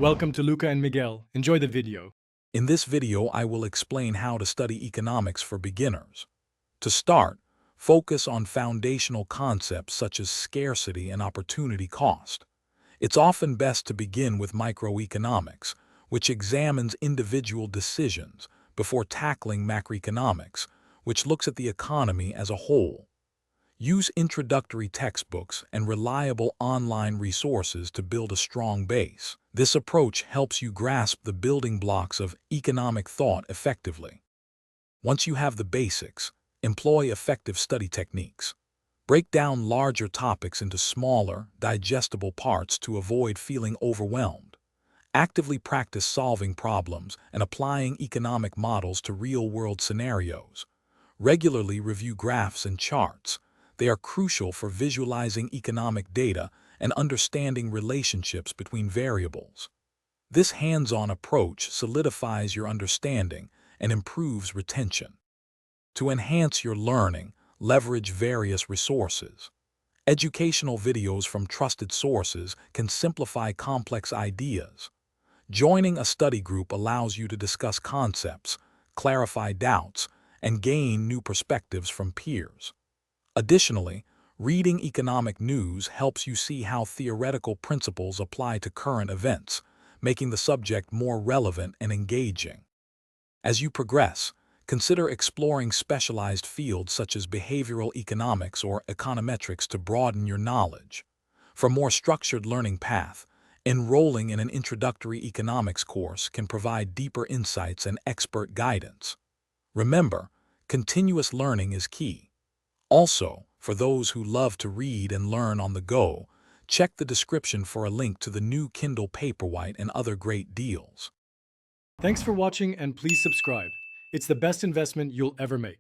Welcome to Luca and Miguel. Enjoy the video. In this video, I will explain how to study economics for beginners. To start, focus on foundational concepts such as scarcity and opportunity cost. It's often best to begin with microeconomics, which examines individual decisions, before tackling macroeconomics, which looks at the economy as a whole. Use introductory textbooks and reliable online resources to build a strong base. This approach helps you grasp the building blocks of economic thought effectively. Once you have the basics, employ effective study techniques. Break down larger topics into smaller, digestible parts to avoid feeling overwhelmed. Actively practice solving problems and applying economic models to real-world scenarios. Regularly review graphs and charts. They are crucial for visualizing economic data and understanding relationships between variables. This hands-on approach solidifies your understanding and improves retention. To enhance your learning, leverage various resources. Educational videos from trusted sources can simplify complex ideas. Joining a study group allows you to discuss concepts, clarify doubts, and gain new perspectives from peers. Additionally, reading economic news helps you see how theoretical principles apply to current events, making the subject more relevant and engaging. As you progress, consider exploring specialized fields such as behavioral economics or econometrics to broaden your knowledge. For a more structured learning path, enrolling in an introductory economics course can provide deeper insights and expert guidance. Remember, continuous learning is key. Also, for those who love to read and learn on the go, check the description for a link to the new Kindle Paperwhite and other great deals. Thanks for watching and please subscribe. It's the best investment you'll ever make.